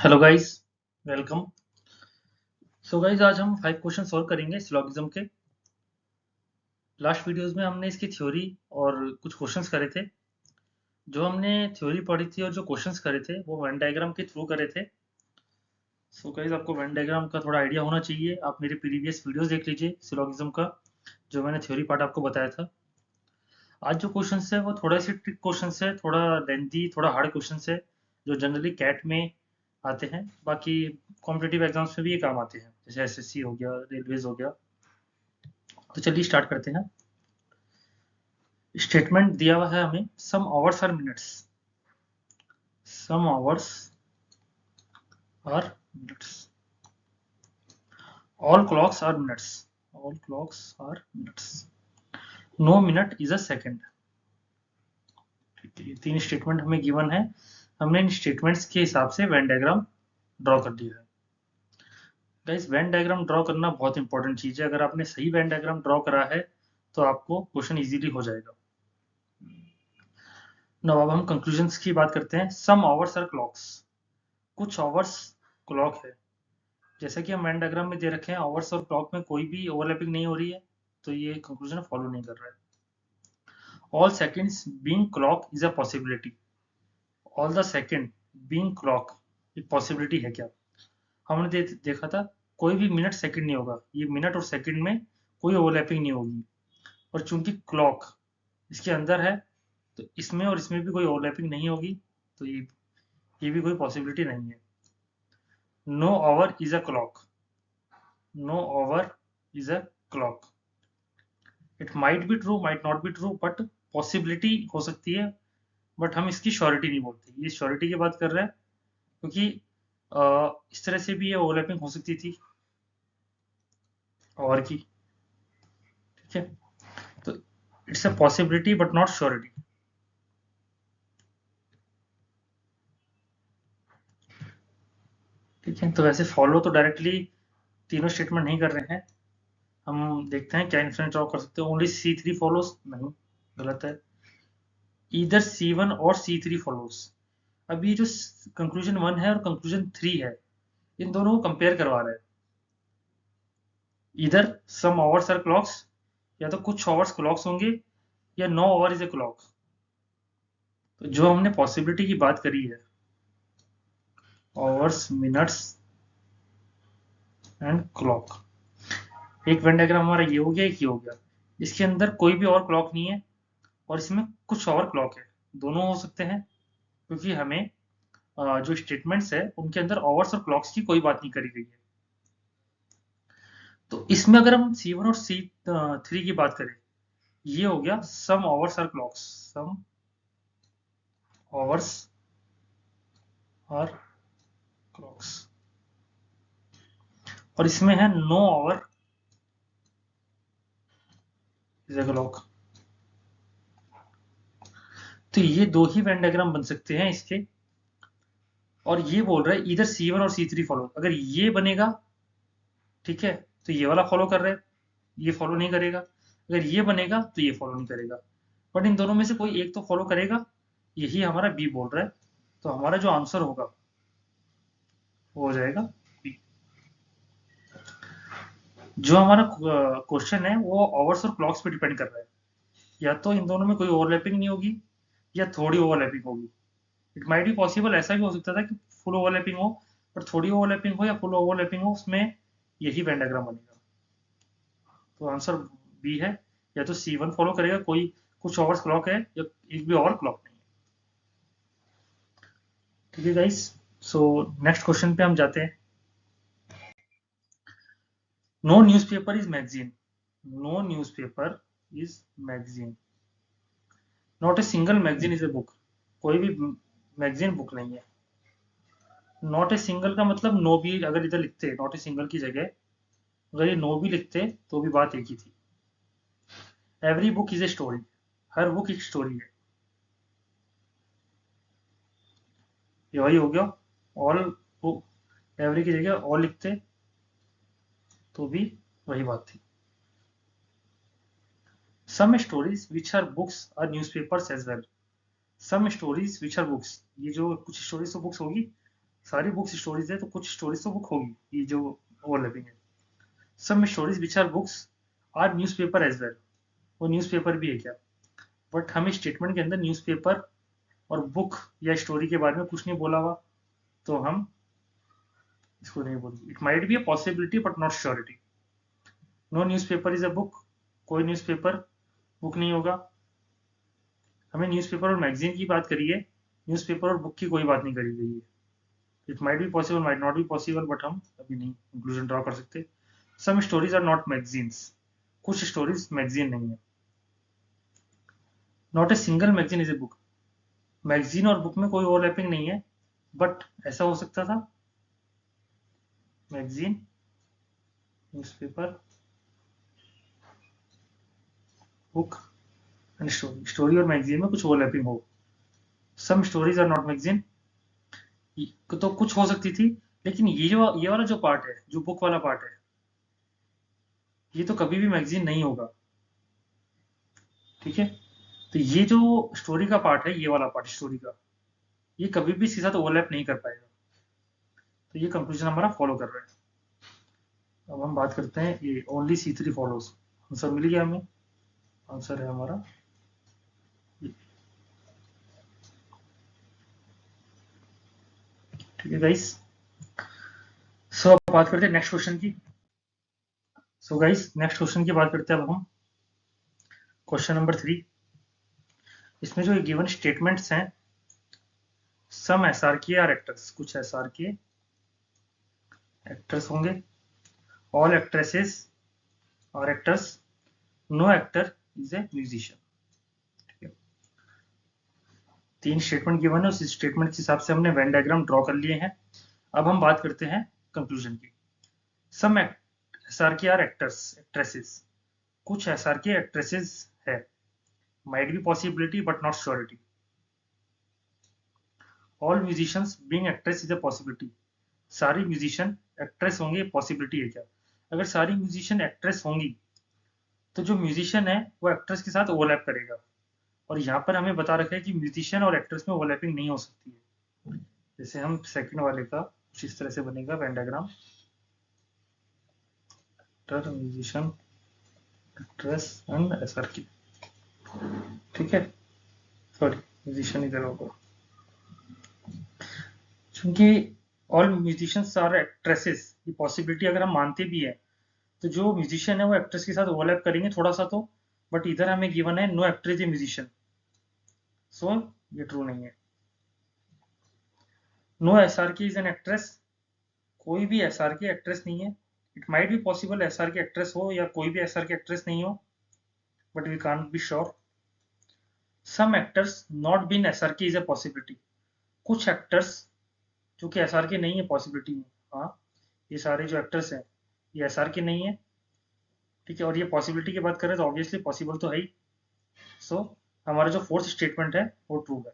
Hello guys, welcome. So guys, आज हम 5 question solve करेंगे सिलोगिज्म के। लास्ट वीडियोस में हमने इसकी थ्योरी और कुछ क्वेश्चंस करे थे। जो हमने थ्योरी पढ़ी थी और जो क्वेश्चंस करे थे वो वेन डायग्राम के थ्रू करे थे। सो गाइस, आपको वेन डायग्राम का थोड़ा आइडिया होना चाहिए। आप मेरे प्रीवियस वीडियोस देख लीजिए सिलोगिज्म का, जो मैंने थ्योरी पार्ट आपको बताया था। आज जो क्वेश्चंस है वो थोड़ा सी ट्रिक क्वेश्चंस है, थोड़ा लेंथी, थोड़ा हार्ड क्वेश्चंस है, जो जनरली कैट में आते हैं। बाकी कॉम्पिटिटिव एग्जाम्स में भी ये काम आते हैं, जैसे एसएससी हो गया, रेलवेज हो गया। तो चलिए स्टार्ट करते हैं। स्टेटमेंट दिया हुआ है हमें, some hours are minutes. Some hours are minutes. All clocks are minutes. All clocks are minutes. No minute is a second. ये तीन स्टेटमेंट हमें गिवन है। हमने इन स्टेटमेंट्स के हिसाब से वेन डायग्राम ड्रॉ कर दिया है। गाइस, वेन डायग्राम ड्रॉ करना बहुत इंपॉर्टेंट चीज है। अगर आपने सही वेन डायग्राम ड्रॉ करा है तो आपको क्वेश्चन इजीली हो जाएगा। नाउ अब हम कंक्लूजन्स की बात करते हैं। Some hours are clocks. कुछ आवर्स क्लॉक है। जैसा कि हम वेन डायग्राम में दे रखे हैं, आवर्स और क्लॉक में कोई भी ओवरलैपिंग नहीं हो रही है, तो ये कंक्लूजन फॉलो नहीं कर रहा है। All seconds being clock is a possibility. All the second being clock एक पॉसिबिलिटी है क्या? हमने देखा था कोई भी मिनट सेकंड नहीं होगा। ये मिनट और सेकंड में कोई ओवरलैपिंग नहीं होगी। और चूंकि क्लॉक इसके अंदर है, तो इसमें और इसमें भी कोई ओवरलैपिंग नहीं होगी। तो ये भी कोई पॉसिबिलिटी नहीं है। No hour is a clock. No hour is a clock. It might be true, might not be true, but possibility हो सकती है। बट हम इसकी श्योरिटी नहीं बोलते। ये श्योरिटी की बात कर रहे हैं क्योंकि इस तरह से भी ये ओवरलैपिंग हो सकती थी और की। ठीक है, तो it's a possibility but not surety. ठीक है, तो वैसे फॉलो तो डायरेक्टली तीनों स्टेटमेंट नहीं कर रहे हैं। हम देखते हैं क्या इन्फ्रेंस ड्रॉ कर सकते हैं। ओनली C3 फॉलोज, नहीं, गलत है। इधर C1 और C3 फॉलोज। अब ये जो कंक्लूजन 1 है और कंक्लूजन 3 है, इन दोनों को कंपेयर करवा रहे हैं। इधर सम आवर्स आर क्लॉक्स, या तो कुछ आवर्स क्लॉक्स होंगे, या no hour is a clock. तो जो हमने पॉसिबिलिटी की बात करी है, आवर्स, मिनट्स एंड क्लॉक, एक वेन डायग्राम हमारा ये हो गया, एक ये हो गया। इसके अंदर कोई भी और क्लॉक नहीं है और इसमें कुछ और क्लॉक है। दोनों हो सकते हैं क्योंकि हमें जो स्टेटमेंट्स है उनके अंदर आवर्स और क्लॉक्स की कोई बात नहीं करी गई है। तो इसमें अगर हम C1 और C3 की बात करें, ये हो गया some hours are clocks. Some hours are clocks. और इसमें है no hour is a clock. तो ये दो ही वेन डायग्राम बन सकते हैं इसके। और ये बोल रहा है इधर C1 और C3 फॉलो। अगर ये बनेगा, ठीक है, तो ये वाला फॉलो कर रहे हैं, ये फॉलो नहीं करेगा। अगर ये बनेगा तो ये फॉलो नहीं करेगा। बट इन दोनों में से कोई एक तो फॉलो करेगा। यही हमारा बी बोल रहा है। तो हमारा जो आंसर होगा वो हो जाएगा बी। जो हमारा क्वेश्चन है वो आवर्स और क्लॉक्स पे डिपेंड कर रहा है। या तो इन दोनों में कोई ओवरलैपिंग नहीं होगी, या थोड़ी ओवरलैपिंग होगी। इट माइट बी पॉसिबल, ऐसा भी हो सकता था कि फुल ओवरलैपिंग हो, पर थोड़ी ओवरलैपिंग हो या फुल ओवरलैपिंग हो, उसमें यही वेन डायग्राम बनेगा। तो आंसर बी है। या तो C1 फॉलो करेगा, कोई कुछ आवर्स क्लॉक है, या एक भी और क्लॉक नहीं है। ठीक है गाइस, सो नेक्स्ट क्वेश्चन पे हम जाते हैं। No newspaper is magazine. No newspaper is magazine. Not a single magazine is a book. कोई भी मैगजीन बुक नहीं है। नॉट ए सिंगल का मतलब नो भी अगर इधर लिखते, नॉट ए सिंगल की जगह अगर ये नो भी लिखते तो भी बात एक ही थी। Every book is a story. Her book एक स्टोरी है। ये वही हो गया। ऑल बुक, एवरी की जगह ऑल लिखते तो भी वही बात थी। Some stories which are books are newspapers as well. Some stories which are books, ये जो कुछ स्टोरीज तो बुक्स होगी, सारी बुक्स स्टोरीज है तो कुछ स्टोरीज तो बुक होगी, ये जो ओवरलैपिंग है। Some stories which are books are newspaper as well, वो न्यूज़पेपर भी है क्या? बट हमें स्टेटमेंट के अंदर न्यूज़पेपर और बुक या स्टोरी के बारे में कुछ नहीं बोला हुआ, तो हम इसको नहीं बोलेंगे। It might be a possibility but not surety. No newspaper is a book, कोई न्यूज़पेपर बुक नहीं होगा। हमें न्यूज़पेपर और मैगजीन की बात करी है, न्यूज़पेपर और बुक की कोई बात नहीं करी गई है। It might be possible, might not be possible, but हम अभी नहीं कंक्लूजन ड्रॉ कर सकते। Some stories are not magazines, कुछ स्टोरीज मैगजीन नहीं है। Not a single magazine is a book, magazine और बुक में कोई ओवरलैपिंग नहीं है, बट ऐसा हो सकता था magazine, newspaper, book and story, story और मैगजीन में कुछ ओवरलैपिंग हो। Some stories are not magazine, तो कुछ हो सकती थी, लेकिन ये वाला जो पार्ट है, जो बुक वाला पार्ट है, ये तो कभी भी मैगजीन नहीं होगा। ठीक है, तो ये जो स्टोरी का पार्ट है, ये वाला पार्ट स्टोरी का, ये कभी भी इसके साथ ओवरलैप नहीं कर पाएगा। तो ये कंक्लूजन हमारा फॉलो कर रहा है। अब हम बात करते हैं ये ओनली C3 फॉलोज। आंसर मिल गया हमें, आंसर है हमारा ये। ठीक है गाइस, सो अब बात करते हैं नेक्स्ट क्वेश्चन की। सो गाइस नेक्स्ट क्वेश्चन की बात करते हैं अब हम, क्वेश्चन नंबर 3। इसमें जो गिवन स्टेटमेंट्स हैं, सम SRK आर एक्टर्स, कुछ SRK एक्टर्स होंगे, ऑल एक्ट्रेसेस और actors, no actor is a musician. ठीक है, 3 स्टेटमेंट गिवन है, उस स्टेटमेंट के हिसाब से हमने वेन डायग्राम ड्रॉ कर लिए हैं। अब हम बात करते हैं कंक्लूजन की। सम SRK आर एक्टर्स एक्ट्रेसेस, कुछ SRK एक्ट्रेसेस है, might be possibility but not surety. All musicians being actress is a possibility, सारी म्यूजिशियन एक्ट्रेस होंगे, पॉसिबिलिटी है क्या? अगर सारी म्यूजिशियन एक्ट्रेस होंगी तो जो म्यूजिशियन है वो एक्ट्रेस के साथ ओवरलैप करेगा, और यहाँ पर हमें बता रखा है कि म्यूजिशियन और एक्ट्रेस में ओवरलैपिंग नहीं हो सकती है। जैसे हम सेकंड वाले का कुछ इस तरह से बनेगा Venn diagram, actor, musician, actress and SRK। ठीक है, सॉरी म्यूजिशियन इधर होगा, क्योंकि ऑल म्यूजिशियंस आर एक्ट्रेसेस, ये पॉसिबिलिटी अगर हम मानते भी है, तो जो म्यूजिशियन है वो एक्ट्रेस के साथ ओवरलैप करेंगे थोड़ा सा तो, बट इधर हमें गिवन है no actor is a musician, so ये ट्रू नहीं है। No SRK is an actress, कोई भी SRK एक्ट्रेस नहीं है। It might be possible SRK actress हो या कोई भी SRK एक्ट्रेस नहीं हो, but we can't be sure. Some actors not been SRK is a possibility, कुछ एक्टर्स जो कि SRK नहीं है पॉसिबिलिटी में। हाँ, ये सारे जो एक्टर्स हैं ये SRK नहीं है। ठीक है, और ये पॉसिबिलिटी की बात करें तो ऑब्वियसली पॉसिबल तो है ही। सो हमारा जो फोर्थ स्टेटमेंट है वो ट्रू है।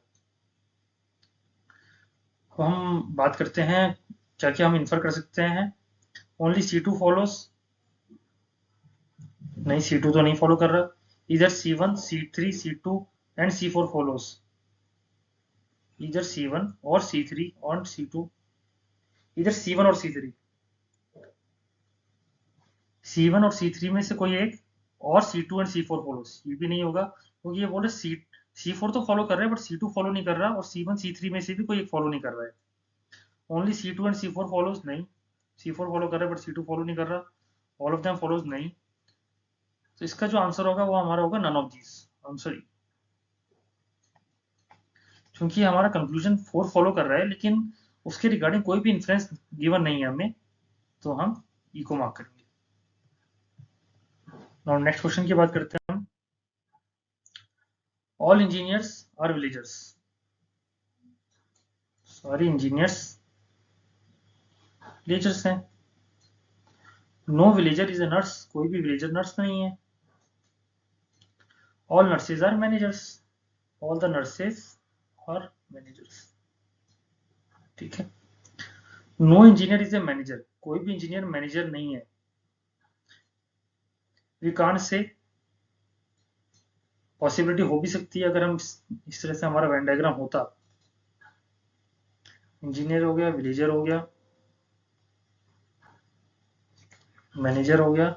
अब हम बात करते हैं क्या क्या हम इन्फर कर सकते हैं। ओनली C2 फॉलोज, नहीं C2 तो नहीं फॉलो कर रहा। इधर C1 C3 C2 and C4 follows, इधर C1 और C3 और C2, इधर C1 और C3 और C3 में से कोई एक, और C2 एंड C4 फॉलोज, ये भी नहीं होगा, क्योंकि ये बोले C4 तो फॉलो कर रहा है बट C2 फॉलो नहीं कर रहा, और C1 C3 में से भी कोई एक फॉलो नहीं कर रहा है। Only C2 and C4 follows, नहीं C4 फॉलो कर रहा है बट C2 फॉलो नहीं कर रहा, ऑल ऑफ देम फॉलोज नहीं। तो इसका जो आंसर होगा वो हमारा होगा नन ऑफ दीज, आंसर। क्योंकि हमारा कंक्लूजन 4 फॉलो कर रहा है लेकिन उसके रिगार्डिंग कोई भी इन्फ्रेंस गिवन नहीं है हमें, तो हम ई को मार्क करेंगे। नाउ नेक्स्ट क्वेश्चन की बात करते हैं हम। ऑल इंजीनियर्स आर विलेजर्स, सारे इंजीनियर्स विलेजर्स हैं। No villager is a nurse, कोई भी विलेजर नर्स नहीं है। All nurses are managers, all the nurses are managers. ठीक है, no engineer is a manager, कोई भी इंजीनियर मैनेजर नहीं है। वी कांट से, पॉसिबिलिटी हो भी सकती है अगर हम इस तरह से हमारा वेन डायग्राम होता, इंजीनियर हो गया, विलेजर हो गया, मैनेजर हो गया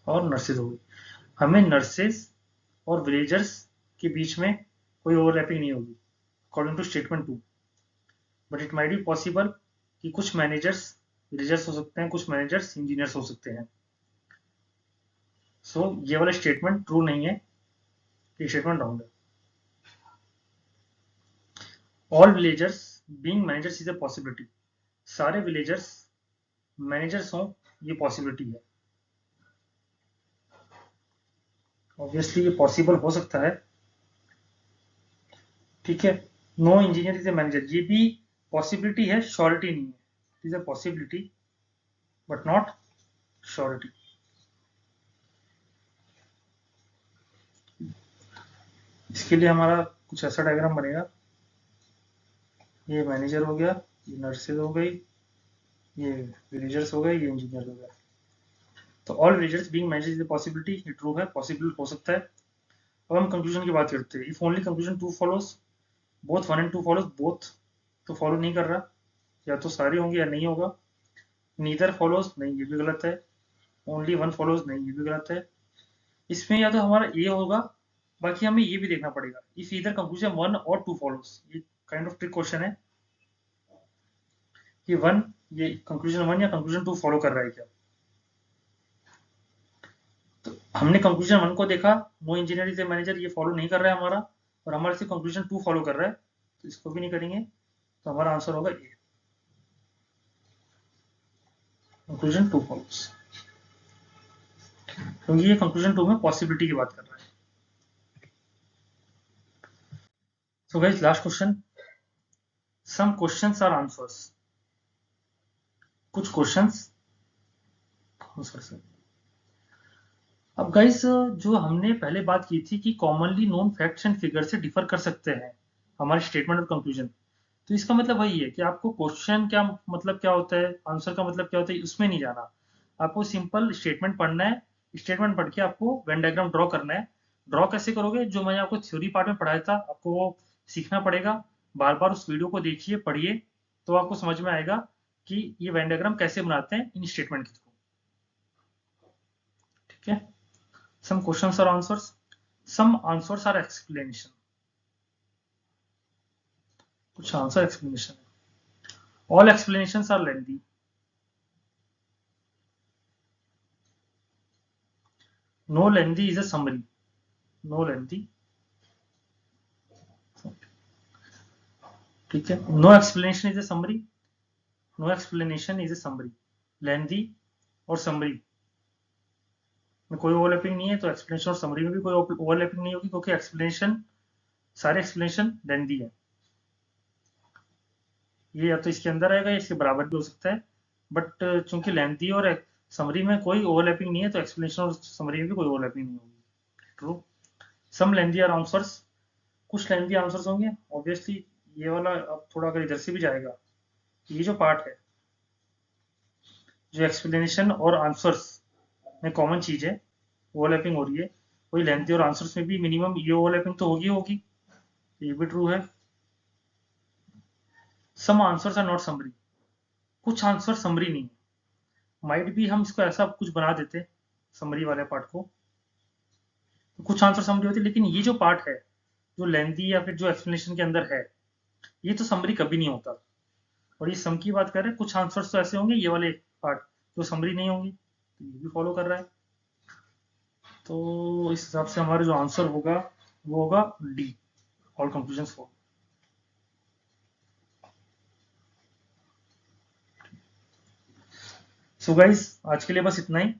और नर्सेज हो गई। हमें नर्सेज और विलेजर्स के बीच में कोई ओवरलैपिंग नहीं होगी according to statement 2, but it might be possible कि कुछ मैनेजर्स विलेजर्स हो सकते हैं, कुछ मैनेजर्स इंजीनियर्स हो सकते हैं। सो ये वाला स्टेटमेंट ट्रू नहीं है, ये स्टेटमेंट रॉन्ग है। All villagers being managers is a possibility, सारे विलेजर्स मैनेजर्स हों ये पॉसिबिलिटी है। ऑब्वियसली ये पॉसिबल हो सकता है, ठीक है। No engineer is a manager, ये भी पॉसिबिलिटी है, श्योरिटी नहीं है। It is a possibility but not surety. इसके लिए हमारा कुछ ऐसा डायग्राम बनेगा, ये मैनेजर हो गया, ये नर्सेज हो गई, ये विलेजर्स हो गए, ये इंजीनियर हो गया। तो all villagers being manager is a possibility, ये ट्रू है, पॉसिबल हो सकता है। अब हम कंक्लूजन की बात करते हैं। If only conclusion two follows, both 1 and 2 follows, both तो फॉलो नहीं कर रहा, या तो सारे होंगे या नहीं होगा। नीदर फॉलोज, नहीं ये भी गलत है। ओनली 1 फॉलोज, नहीं ये भी गलत है। इसमें या तो हमारा ए होगा, बाकी हमें ये भी देखना पड़ेगा इफ ईदर कंक्लूजन 1 और 2 फॉलोज। ये काइंड ऑफ ट्रिक क्वेश्चन है कि 1 ये कंक्लूजन 1 या कंक्लूजन 2 फॉलो कर रहा है क्या। तो हमने कंक्लूजन 1 को देखा, no engineer is a manager, ये फॉलो नहीं कर रहा है हमारा, और हमारे से कंक्लूजन 2 फॉलो कर रहा है, तो इसको भी नहीं करेंगे। तो हमारा आंसर होगा ए, कंक्लूजन 2 फॉलोज, क्योंकि ये कंक्लूजन 2 में पॉसिबिलिटी की बात कर रहा है। So guys last question, some questions are answers, कुछ क्वेश्चंस आंसर से। अब गाइस जो हमने पहले बात की थी कि commonly known facts and figure से डिफर कर सकते हैं हमारे स्टेटमेंट और कंक्लूजन, तो इसका मतलब वही है कि आपको क्वेश्चन क्या मतलब क्या होता है, आंसर का मतलब क्या होता है, उसमें नहीं जाना। आपको सिंपल स्टेटमेंट पढ़ना है, स्टेटमेंट पढ़ के आपको वेन डायग्राम ड्रॉ करना है। ड्रॉ कैसे करोगे, जो मैंने आपको थ्योरी पार्ट में पढ़ाया था, आपको वो सीखना पड़ेगा। बार बार उस वीडियो को देखिए, पढ़िए, तो आपको समझ में आएगा कि ये वेन डायग्राम कैसे बनाते हैं इन स्टेटमेंट के थ्रू, ठीक है। Some questions are answers, some answers are explanation, कुछ आंसर एक्सप्लेनेशन है। All explanations are lengthy, no lengthy is a summary, no lengthy, ठीक है। No explanation is a summary, no explanation is a summary, lengthy और summary में कोई overlapping नहीं है, तो एक्सप्लेनेशन और समरी में भी कोई ओवरलैपिंग नहीं होगी, क्योंकि एक्सप्लेनेशन सारे एक्सप्लेनेशन लेंथी है। ये या तो इसके अंदर आएगा या इसके बराबर भी हो सकता है, बट चूंकि लेंथी और समरी में कोई ओवरलैपिंग नहीं है, तो एक्सप्लेनेशन और समरी में भी कोई ओवरलैपिंग नहीं होगी, true. Some lengthy are answers, कुछ लेंथी आंसर्स होंगे ऑब्वियसली। ये वाला अब थोड़ा अगर इधर से भी जाएगा, ये जो पार्ट है, जो एक्सप्लेनेशन और आंसर्स में कॉमन चीज है, ओवरलैपिंग हो रही है, वही लेंथी और आंसर्स में भी मिनिमम ये ओवरलैपिंग तो होगी, ये भी ट्रू है। Some answers are not summary, कुछ आंसर समरी नहीं है। माइट भी हम इसको ऐसा कुछ बना देते समरी वाले पार्ट को, तो कुछ आंसर समरी होती, लेकिन ये जो पार्ट है, जो लेंथी या फिर जो एक्सप्लेनेशन के अंदर है, ये तो समरी कभी नहीं होता। और ये सम की बात कर रहे हैं, कुछ आंसर्स तो ऐसे होंगे ये वाले पार्ट जो समरी नहीं होंगी, तो ये भी फॉलो कर रहा है। तो इस हिसाब से हमारा जो आंसर होगा वो होगा D, all conclusions follow. So guys आज के लिए बस इतना ही।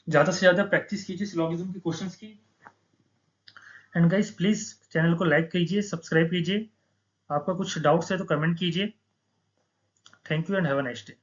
ज्यादा से ज्यादा प्रैक्टिस कीजिए सिलोगिज्म के क्वेश्चंस की। एंड गाइस प्लीज चैनल को लाइक कीजिए, सब्सक्राइब कीजिए। आपका कुछ डाउट्स है तो कमेंट कीजिए। Thank you and have a nice day.